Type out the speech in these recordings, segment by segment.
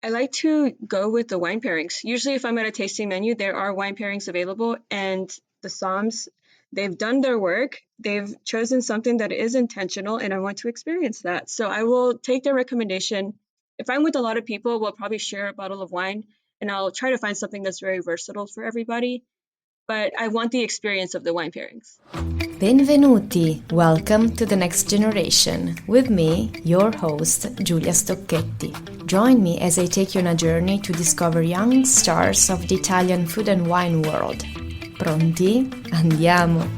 I like to go with the wine pairings. Usually, if I'm at a tasting menu, there are wine pairings available, and the Somms, they've done their work. They've chosen something that is intentional, and I want to experience that. So I will take their recommendation. If I'm with a lot of people, we'll probably share a bottle of wine, and I'll try to find something that's very versatile for everybody. But I want the experience of the wine pairings. Benvenuti! Welcome to the next generation. With me, your host, Giulia Stocchetti. Join me as I take you on a journey to discover young stars of the Italian food and wine world. Pronti? Andiamo!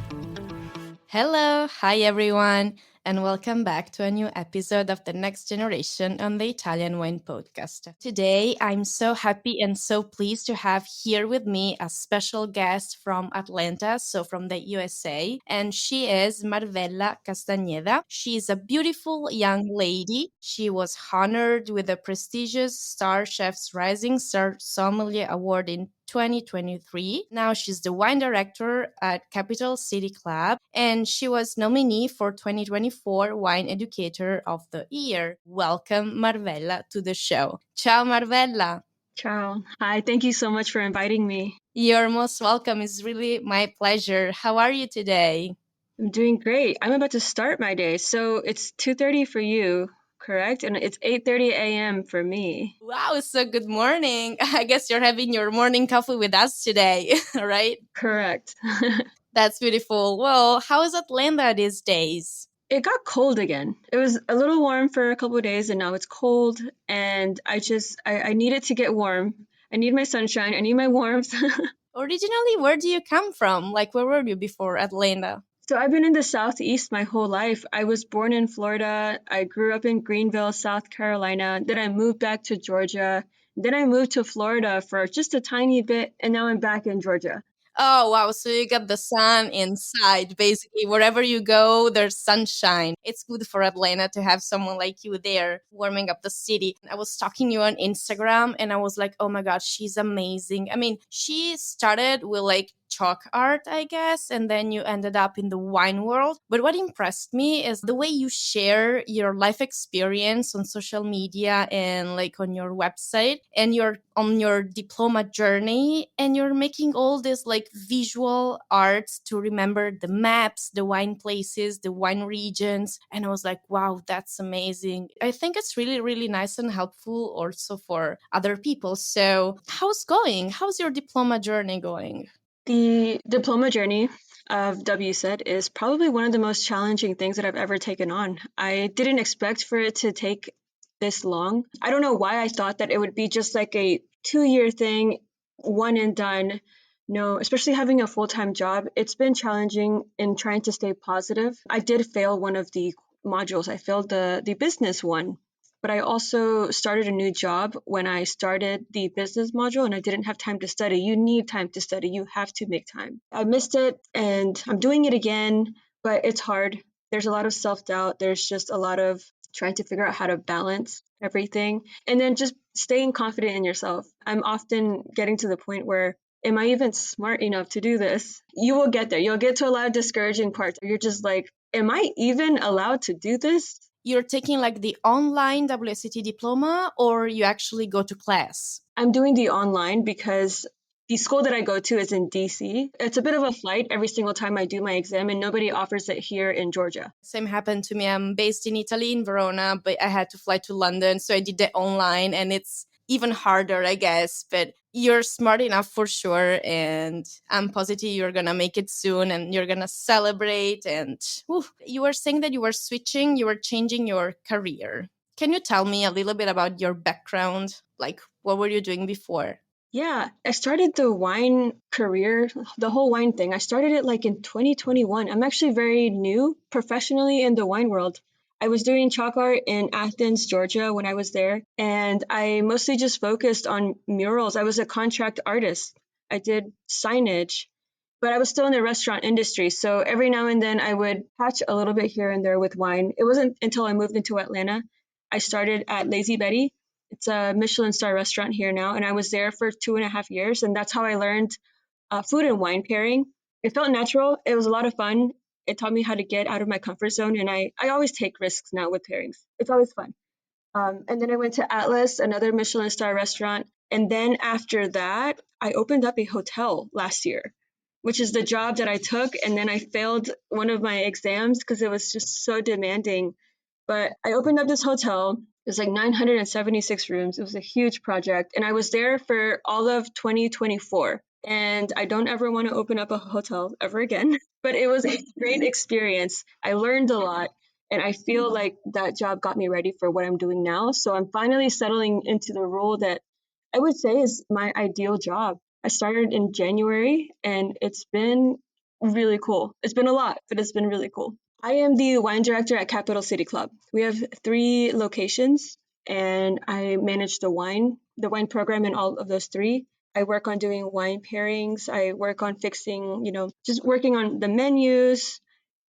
Hello, hi everyone, and welcome back to a new episode of the Next Generation on the Italian Wine Podcast. Today, I'm so happy and so pleased to have here with me a special guest from Atlanta, so from the USA, and she is Marvella Castaneda. She's a beautiful young lady. She was honored with the prestigious Star Chef's Rising Star Sommelier Award in 2023. Now she's the wine director at Capital City Club, and she was nominee for 2024 Wine Educator of the Year. Welcome, Marvella, to the show. Ciao, Marvella. Ciao. Hi, thank you so much for inviting me. You're most welcome. It's really my pleasure. How are you today? I'm doing great. I'm about to start my day. So it's 2:30 for you, correct? And it's 8:30 a.m. for me. Wow, so good morning. I guess you're having your morning coffee with us today, right? Correct. That's beautiful. Well, how is Atlanta these days? It got cold again. It was a little warm for a couple of days and now it's cold and I need it to get warm. I need my sunshine. I need my warmth. Originally, where do you come from? Like, where were you before Atlanta? So I've been in the Southeast my whole life. I was born in Florida. I grew up in Greenville, South Carolina. Then I moved back to Georgia. Then I moved to Florida for just a tiny bit, and now I'm back in Georgia. Oh, wow. So you got the sun inside. Basically, wherever you go, there's sunshine. It's good for Atlanta to have someone like you there warming up the city. I was stalking you on Instagram and I was like, oh my God, she's amazing. I mean, she started with like chalk art, I guess, and then you ended up in the wine world. But what impressed me is the way you share your life experience on social media and like on your website, and you're on your diploma journey, and you're making all this like visual arts to remember the maps, the wine places, the wine regions. And I was like, wow, that's amazing. I think it's really, really nice and helpful also for other people. So how's going? How's your diploma journey going? The diploma journey of WSET is probably one of the most challenging things that I've ever taken on. I didn't expect for it to take this long. I don't know why I thought that it would be just like a 2-year thing, one and done. No, especially having a full-time job, it's been challenging in trying to stay positive. I did fail one of the modules. I failed the business one, but I also started a new job when I started the business module and I didn't have time to study. You need time to study. You have to make time. I missed it and I'm doing it again, but it's hard. There's a lot of self-doubt. There's just a lot of trying to figure out how to balance everything and then just staying confident in yourself. I'm often getting to the point where, am I even smart enough to do this? You will get there. You'll get to a lot of discouraging parts. You're just like, am I even allowed to do this? You're taking like the online WSET Diploma, or you actually go to class? I'm doing the online because the school that I go to is in DC. It's a bit of a flight every single time I do my exam, and nobody offers it here in Georgia. Same happened to me. I'm based in Italy, in Verona, but I had to fly to London. So I did it online, and it's even harder, I guess. But you're smart enough for sure. And I'm positive you're going to make it soon and you're going to celebrate. And whew, you were saying that you were switching, you were changing your career. Can you tell me a little bit about your background? Like, what were you doing before? Yeah, I started the wine career, the whole wine thing. I started it like in 2021. I'm actually very new professionally in the wine world. I was doing chalk art in Athens, Georgia when I was there, and I mostly just focused on murals. I was a contract artist. I did signage, but I was still in the restaurant industry. So every now and then I would patch a little bit here and there with wine. It wasn't until I moved into Atlanta. I started at Lazy Betty. It's a Michelin-starred restaurant here now, and I was there for 2.5 years, and that's how I learned food and wine pairing. It felt natural. It was a lot of fun. It taught me how to get out of my comfort zone, and I always take risks now with pairings. It's always fun. And then I went to Atlas, another Michelin-star restaurant. And then after that, I opened up a hotel last year, which is the job that I took. And then I failed one of my exams because it was just so demanding. But I opened up this hotel. It was like 976 rooms. It was a huge project. And I was there for all of 2024. And I don't ever want to open up a hotel ever again. But it was a great experience. I learned a lot. And I feel like that job got me ready for what I'm doing now. So I'm finally settling into the role that I would say is my ideal job. I started in January and it's been really cool. It's been a lot, but it's been really cool. I am the wine director at Capital City Club. We have 3 locations and I manage the wine program in all of those 3. I work on doing wine pairings. I work on fixing, just working on the menus,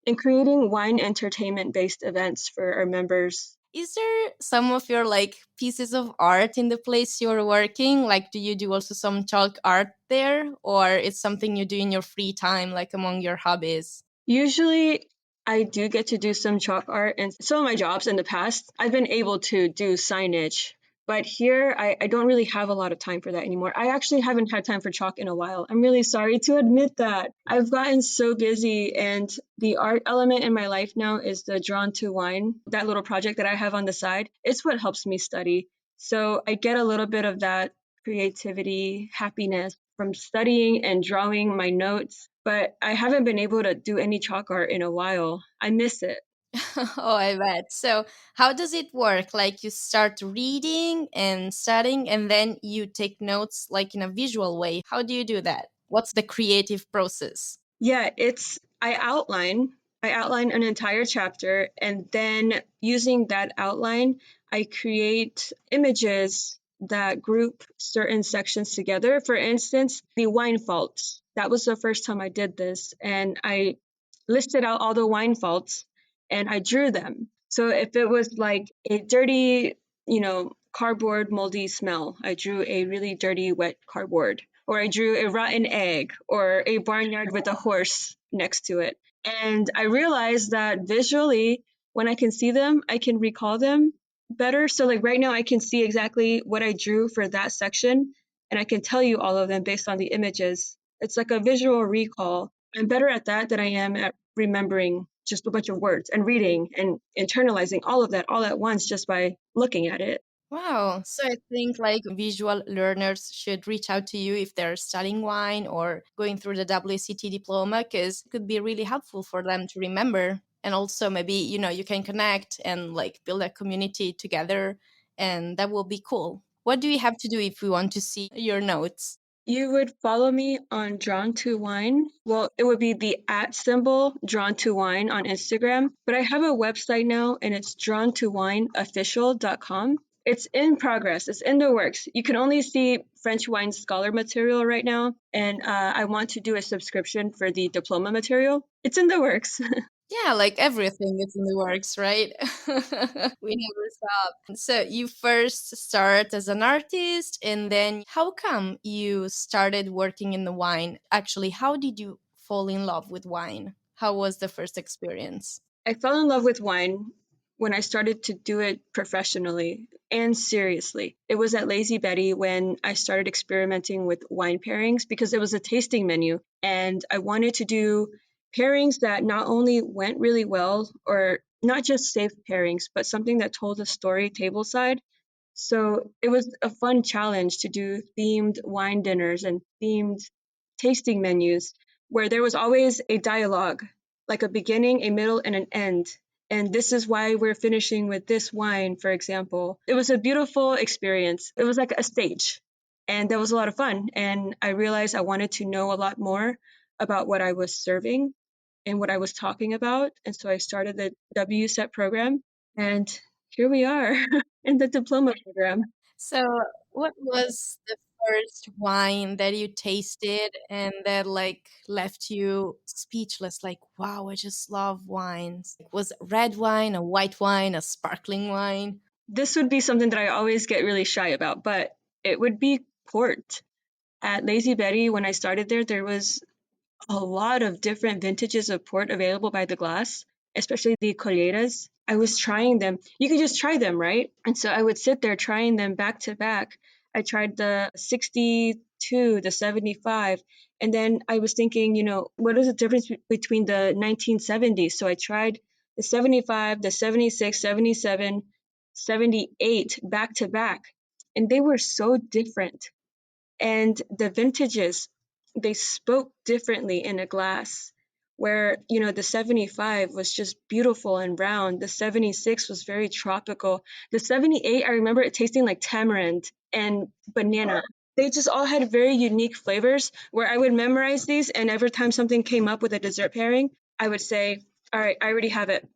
and creating wine entertainment based events for our members. Is there some of your like pieces of art in the place you're working? Like, do you do also some chalk art there, or it's something you do in your free time, like among your hobbies? Usually, I do get to do some chalk art, and some of my jobs in the past, I've been able to do signage. But here, I don't really have a lot of time for that anymore. I actually haven't had time for chalk in a while. I'm really sorry to admit that. I've gotten so busy, and the art element in my life now is the Drawn to Wine, that little project that I have on the side. It's what helps me study. So I get a little bit of that creativity, happiness from studying and drawing my notes, but I haven't been able to do any chalk art in a while. I miss it. Oh, I bet. So, how does it work? Like, you start reading and studying, and then you take notes like in a visual way. How do you do that? What's the creative process? Yeah, it's I outline an entire chapter and then using that outline, I create images that group certain sections together. For instance, the wine faults. That was the first time I did this and I listed out all the wine faults and I drew them. So if it was like a dirty, cardboard moldy smell, I drew a really dirty wet cardboard, or I drew a rotten egg or a barnyard with a horse next to it. And I realized that visually, when I can see them, I can recall them better. So, like right now, I can see exactly what I drew for that section, and I can tell you all of them based on the images. It's like a visual recall. I'm better at that than I am at remembering just a bunch of words and reading and internalizing all of that all at once just by looking at it. Wow. So I think like visual learners should reach out to you if they're studying wine or going through the WSET diploma, because it could be really helpful for them to remember. And also maybe, you can connect and like build a community together, and that will be cool. What do we have to do if we want to see your notes? You would follow me on Drawn to Wine. Well, it would be the at symbol Drawn to Wine on Instagram. But I have a website now and it's drawntowineofficial.com. It's in progress, it's in the works. You can only see French wine scholar material right now. And I want to do a subscription for the diploma material. It's in the works. Yeah, like everything is in the works, right? We never stop. So you first start as an artist, and then how come you started working in the wine? Actually, how did you fall in love with wine? How was the first experience? I fell in love with wine when I started to do it professionally and seriously. It was at Lazy Betty when I started experimenting with wine pairings because it was a tasting menu and I wanted to do pairings that not only went really well or not just safe pairings, but something that told a story tableside. So it was a fun challenge to do themed wine dinners and themed tasting menus where there was always a dialogue, like a beginning, a middle, and an end. And this is why we're finishing with this wine, for example. It was a beautiful experience. It was like a stage, and that was a lot of fun. And I realized I wanted to know a lot more about what I was serving and what I was talking about. And so I started the WSET program, and here we are in the diploma program. So, what was the first wine that you tasted and that like left you speechless? Like, wow, I just love wines. Was it red wine, a white wine, a sparkling wine? This would be something that I always get really shy about, but it would be port. At Lazy Betty, when I started there, there was a lot of different vintages of port available by the glass, especially the colleras. I was trying them. You could just try them, right? And so I would sit there trying them back to back. I tried the 62, the 75, and then I was thinking, what is the difference between the 1970s? So I tried the 75, the 76, 77, 78 back to back, and they were so different. And the vintages, they spoke differently in a glass, where the 75 was just beautiful and round, the 76 was very tropical, the 78, I remember it tasting like tamarind and banana. They just all had very unique flavors, where I would memorize these, and every time something came up with a dessert pairing, I would say, all right, I already have it,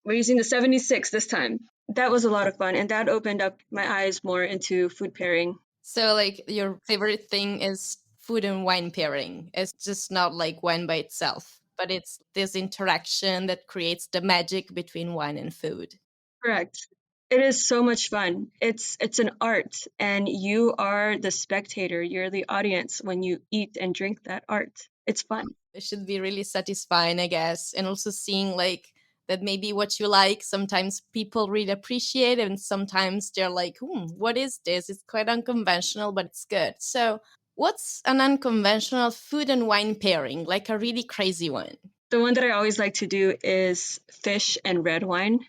we're using the 76 this time. That was a lot of fun, and that opened up my eyes more into food pairing. So, like, your favorite thing is food and wine pairing. It's just not like wine by itself, but it's this interaction that creates the magic between wine and food. Correct. It is so much fun. It's an art, and you are the spectator. You're the audience when you eat and drink that art. It's fun. It should be really satisfying, I guess. And also seeing like that maybe what you like, sometimes people really appreciate it, and sometimes they're like, what is this? It's quite unconventional, but it's good. So, what's an unconventional food and wine pairing, like a really crazy one? The one that I always like to do is fish and red wine.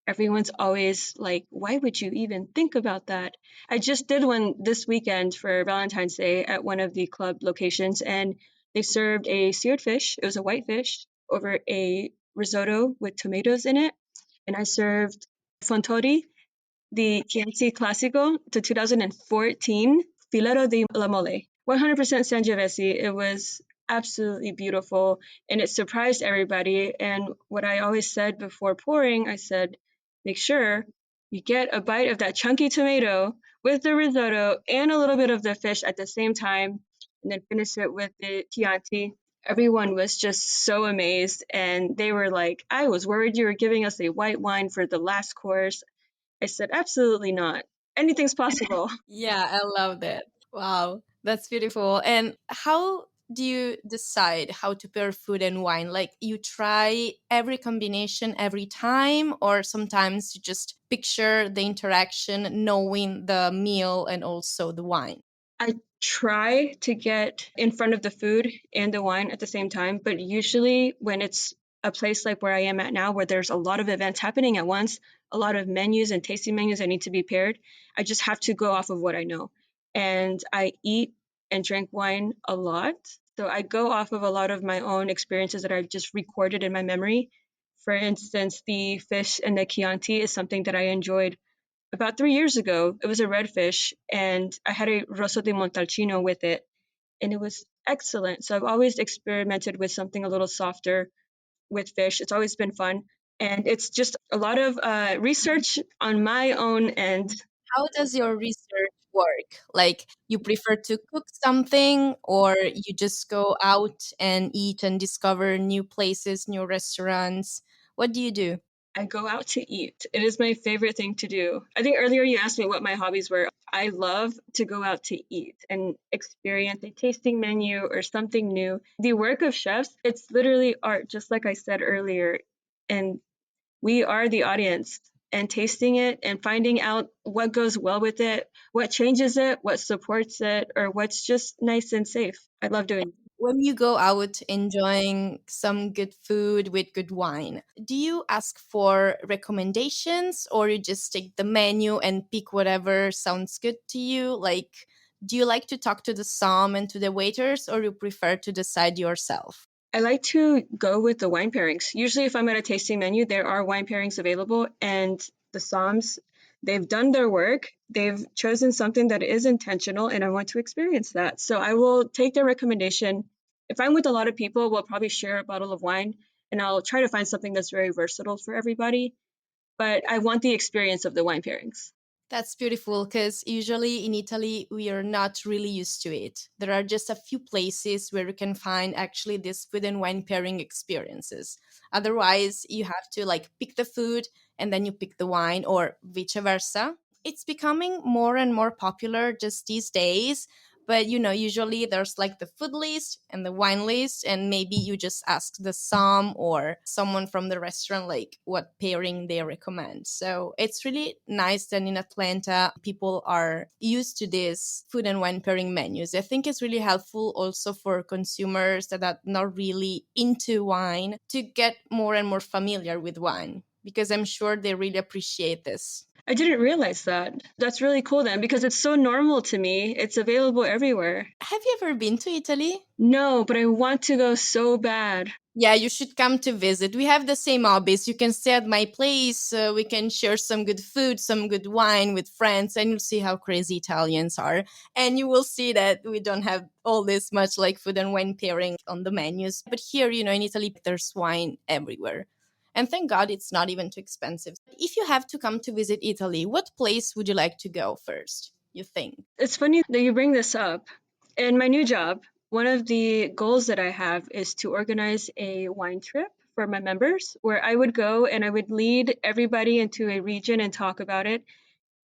Everyone's always like, why would you even think about that? I just did one this weekend for Valentine's Day at one of the club locations, and they served a seared fish. It was a white fish over a risotto with tomatoes in it. And I served fontori, the Chianti Classico, to 2014 Filero di la Mole. 100% Sangiovese. It was absolutely beautiful, and it surprised everybody. And what I always said before pouring, I said, make sure you get a bite of that chunky tomato with the risotto and a little bit of the fish at the same time, and then finish it with the Chianti. Everyone was just so amazed, and they were like, I was worried you were giving us a white wine for the last course. I said, absolutely not. Anything's possible. Yeah, I love that. Wow, that's beautiful. And how do you decide how to pair food and wine? Like, you try every combination every time, or sometimes you just picture the interaction, knowing the meal and also the wine? I try to get in front of the food and the wine at the same time, but usually when it's a place like where I am at now, where there's a lot of events happening at once, a lot of menus and tasting menus that need to be paired, I just have to go off of what I know. And I eat and drink wine a lot. So I go off of a lot of my own experiences that I've just recorded in my memory. For instance, the fish and the Chianti is something that I enjoyed about 3 years ago. It was a redfish, and I had a rosso di montalcino with it, and it was excellent. So I've always experimented with something a little softer with fish. It's always been fun, and it's just a lot of research on my own end. How does your research work? Like, you prefer to cook something, or you just go out and eat and discover new places, new restaurants? What do you do? I go out to eat. It is my favorite thing to do. I think earlier you asked me what my hobbies were. I love to go out to eat and experience a tasting menu or something new. The work of chefs, it's literally art, just like I said earlier. And we are the audience, and tasting it and finding out what goes well with it, what changes it, what supports it, or what's just nice and safe. I love doing it. When you go out enjoying some good food with good wine, do you ask for recommendations, or you just take the menu and pick whatever sounds good to you? Like, do you like to talk to the som and to the waiters, or you prefer to decide yourself? I like to go with the wine pairings. Usually, if I'm at a tasting menu, there are wine pairings available, and the Psalms, they've done their work. They've chosen something that is intentional, and I want to experience that. So I will take their recommendation. If I'm with a lot of people, we'll probably share a bottle of wine, and I'll try to find something that's very versatile for everybody. But I want the experience of the wine pairings. That's beautiful, because usually in Italy we are not really used to it. There are just a few places where you can find actually this food and wine pairing experiences. Otherwise, you have to like pick the food and then you pick the wine, or vice versa. It's becoming more and more popular just these days, But usually there's like the food list and the wine list, and maybe you just ask the som or someone from the restaurant like what pairing they recommend. So it's really nice that in Atlanta people are used to this food and wine pairing menus. I think it's really helpful also for consumers that are not really into wine to get more and more familiar with wine, because I'm sure they really appreciate this. I didn't realize that. That's really cool then, because it's so normal to me. It's available everywhere. Have you ever been to Italy? No, but I want to go so bad. Yeah, you should come to visit. We have the same hobbies. You can stay at my place. We can share some good food, some good wine with friends, and you'll see how crazy Italians are. And you will see that we don't have all this much like food and wine pairing on the menus. But here, in Italy, there's wine everywhere. And thank God it's not even too expensive. If you have to come to visit Italy, what place would you like to go first, you think? It's funny that you bring this up. In my new job, one of the goals that I have is to organize a wine trip for my members where I would go and I would lead everybody into a region and talk about it.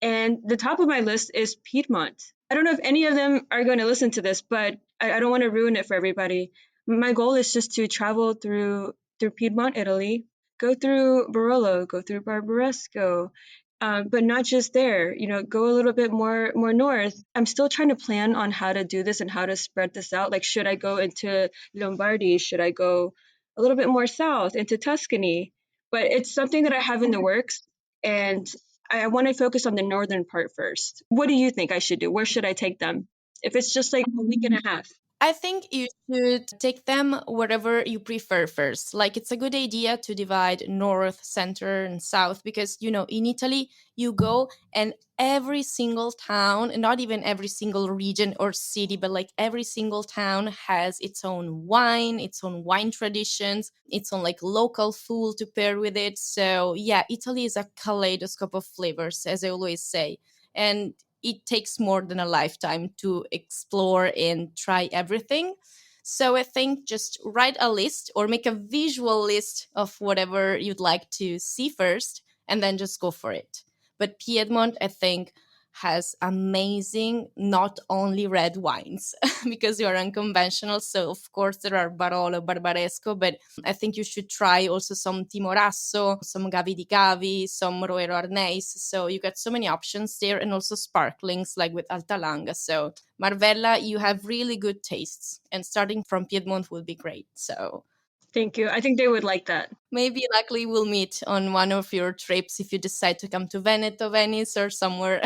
And the top of my list is Piedmont. I don't know if any of them are going to listen to this, but I don't want to ruin it for everybody. My goal is just to travel through Piedmont, Italy, go through Barolo, go through Barbaresco, but not just there. Go a little bit more north. I'm still trying to plan on how to do this and how to spread this out. Like, should I go into Lombardy? Should I go a little bit more south into Tuscany? But it's something that I have in the works, and I want to focus on the northern part first. What do you think I should do? Where should I take them? If it's just like a week and a half. I think you should take them wherever you prefer first. Like, it's a good idea to divide north, center, and south because, in Italy, you go and every single town, and not even every single region or city, but like every single town has its own wine, its own wine traditions, its own like local food to pair with it. So, yeah, Italy is a kaleidoscope of flavors, as I always say. And it takes more than a lifetime to explore and try everything. So I think just write a list or make a visual list of whatever you'd like to see first and then just go for it. But Piedmont, I think, has amazing, not only red wines, because you are unconventional. So, of course, there are Barolo, Barbaresco, but I think you should try also some Timorasso, some Gavi di Gavi, some Roero Arneis. So, you get so many options there, and also sparklings like with Altalanga. So, Marvella, you have really good tastes, and starting from Piedmont will be great. So, Thank you. I think they would like that. maybe luckily we'll meet on one of your trips if you decide to come to Veneto, Venice, or somewhere.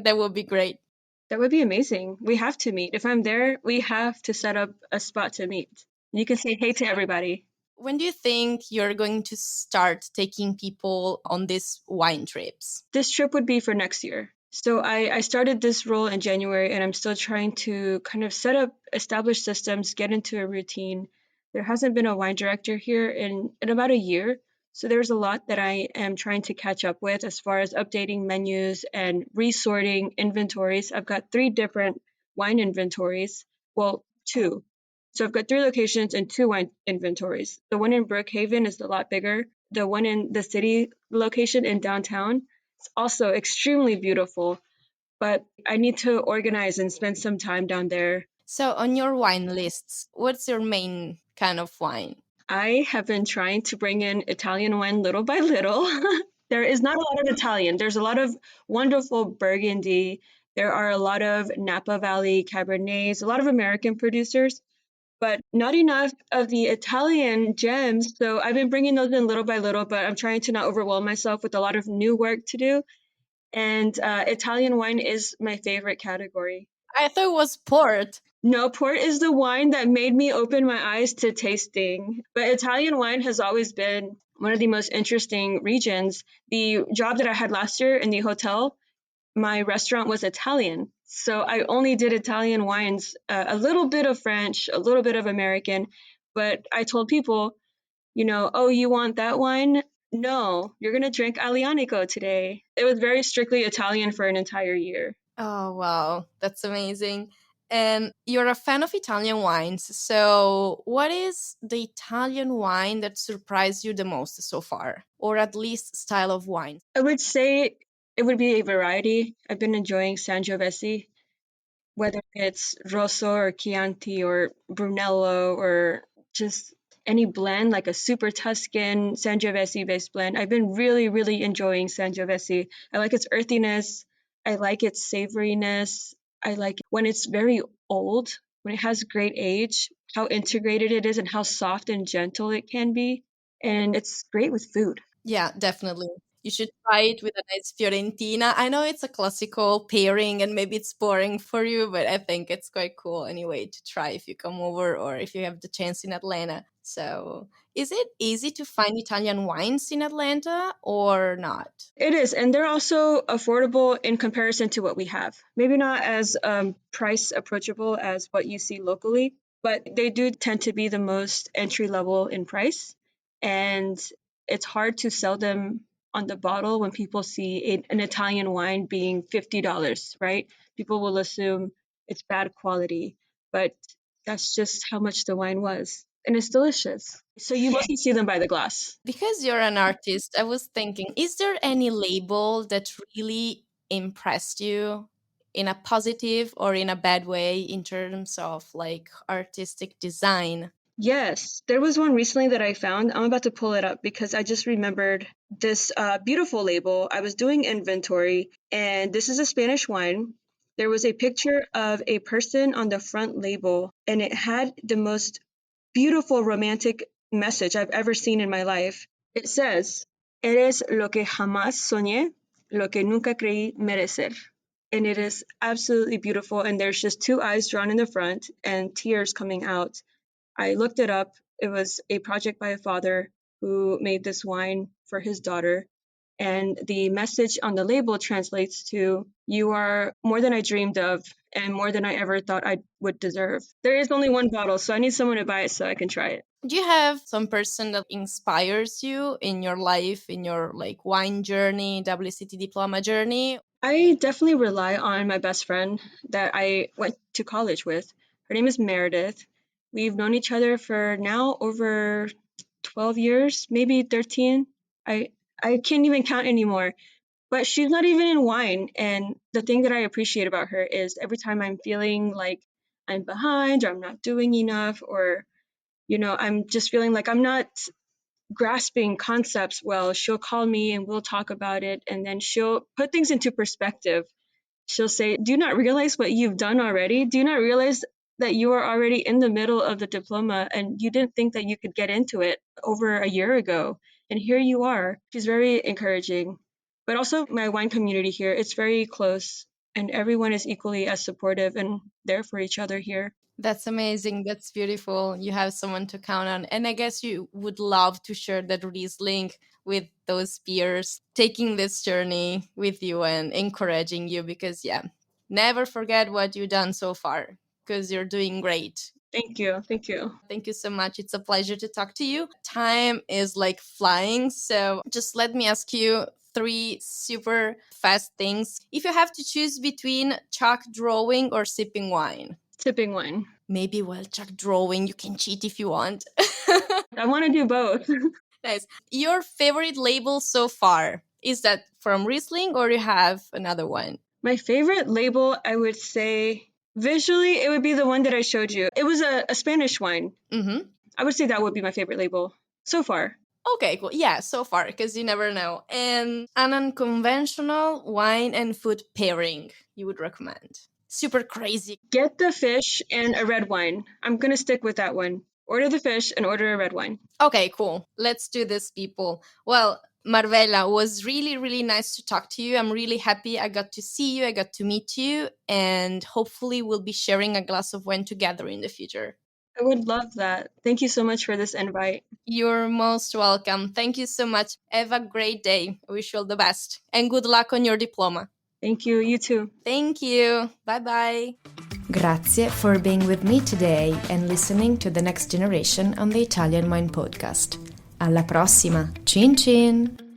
That would be great. That would be amazing. We have to meet. If I'm there, we have to set up a spot to meet. You can say hey to everybody. When do you think you're going to start taking people on these wine trips? This trip would be for next year. So I started this role in January and I'm still trying to kind of set up established systems, get into a routine. There hasn't been a wine director here in about a year. So there's a lot that I am trying to catch up with as far as updating menus and resorting inventories. I've got 3 different wine inventories. Well, 2. So I've got 3 locations and 2 wine inventories. The one in Brookhaven is a lot bigger. The one in the city location in downtown, it's also extremely beautiful, but I need to organize and spend some time down there. So, on your wine lists, what's your main kind of wine? I have been trying to bring in Italian wine little by little. There is not a lot of Italian. There's a lot of wonderful Burgundy. There are a lot of Napa Valley Cabernets, a lot of American producers, but not enough of the Italian gems. So I've been bringing those in little by little, but I'm trying to not overwhelm myself with a lot of new work to do. And Italian wine is my favorite category. I thought it was port. No, port is the wine that made me open my eyes to tasting. But Italian wine has always been one of the most interesting regions. The job that I had last year in the hotel, my restaurant was Italian. So I only did Italian wines, a little bit of French, a little bit of American. But I told people, oh, you want that wine? No, you're going to drink Aglianico today. It was very strictly Italian for an entire year. Oh, wow. That's amazing. And you're a fan of Italian wines. So, what is the Italian wine that surprised you the most so far? Or at least style of wine? I would say it would be a variety. I've been enjoying Sangiovese. whether it's Rosso or Chianti or Brunello or just any blend, like a super Tuscan Sangiovese based blend. I've been really, really enjoying Sangiovese. I like its earthiness. I like its savoriness. I like when it's very old, when it has great age, how integrated it is and how soft and gentle it can be. And it's great with food. Yeah, definitely. You should try it with a nice Fiorentina. I know it's a classical pairing and maybe it's boring for you, but I think it's quite cool anyway to try if you come over or if you have the chance in Atlanta. So, is it easy to find Italian wines in Atlanta or not? It is, and they're also affordable in comparison to what we have. Maybe not as price approachable as what you see locally, but they do tend to be the most entry level in price. And it's hard to sell them on the bottle when people see an Italian wine being $50, right? People will assume it's bad quality, but that's just how much the wine was. And it's delicious. So you mostly see them by the glass. Because you're an artist, I was thinking, is there any label that really impressed you in a positive or in a bad way in terms of like artistic design? Yes, there was one recently that I found. I'm about to pull it up because I just remembered this beautiful label. I was doing inventory, and this is a Spanish wine. There was a picture of a person on the front label, and it had the most beautiful romantic message I've ever seen in my life. It says, Eres lo que jamás soñé, lo que nunca creí merecer. And it is absolutely beautiful. And there's just two eyes drawn in the front and tears coming out. I looked it up. It was a project by a father who made this wine for his daughter. And the message on the label translates to, You are more than I dreamed of and more than I ever thought I would deserve. There is only one bottle, so I need someone to buy it so I can try it. Do you have some person that inspires you in your life, in your like wine journey, WSET Diploma journey? I definitely rely on my best friend that I went to college with. Her name is Meredith. We've known each other for now over 12 years, maybe 13. I can't even count anymore. But she's not even in wine. And the thing that I appreciate about her is every time I'm feeling like I'm behind or I'm not doing enough or, I'm just feeling like I'm not grasping concepts well, she'll call me and we'll talk about it. And then she'll put things into perspective. She'll say, Do you not realize what you've done already? Do you not realize that you are already in the middle of the diploma and you didn't think that you could get into it over a year ago? And here you are. She's very encouraging. But also, my wine community here, it's very close and everyone is equally as supportive and there for each other here. That's amazing. That's beautiful. You have someone to count on. And I guess you would love to share that Riesling with those peers, taking this journey with you and encouraging you because, yeah, never forget what you've done so far because you're doing great. Thank you. Thank you. Thank you so much. It's a pleasure to talk to you. Time is like flying. So just let me ask you three super fast things. If you have to choose between chalk drawing or sipping wine, Sipping wine. maybe while chalk drawing, you can cheat if you want. I want to do both. Nice. Your favorite label so far, is that from Riesling or you have another one? My favorite label, I would say, visually, it would be the one that I showed you. It was a Spanish wine. Mm-hmm. I would say that would be my favorite label so far. Okay, cool. Yeah, so far, because you never know. And an unconventional wine and food pairing you would recommend. Super crazy. Get the fish and a red wine. I'm going to stick with that one. Order the fish and order a red wine. Okay, cool. Let's do this, people. Well, Marvella, was really, really nice to talk to you. I'm really happy I got to see you, I got to meet you, and hopefully we'll be sharing a glass of wine together in the future. I would love that. Thank you so much for this invite. You're most welcome. Thank you so much. Have a great day. I wish you all the best. And good luck on your diploma. Thank you. You too. Thank you. Bye-bye. Grazie for being with me today and listening to the next generation on the Italian Wine Podcast. Alla prossima. Cin cin!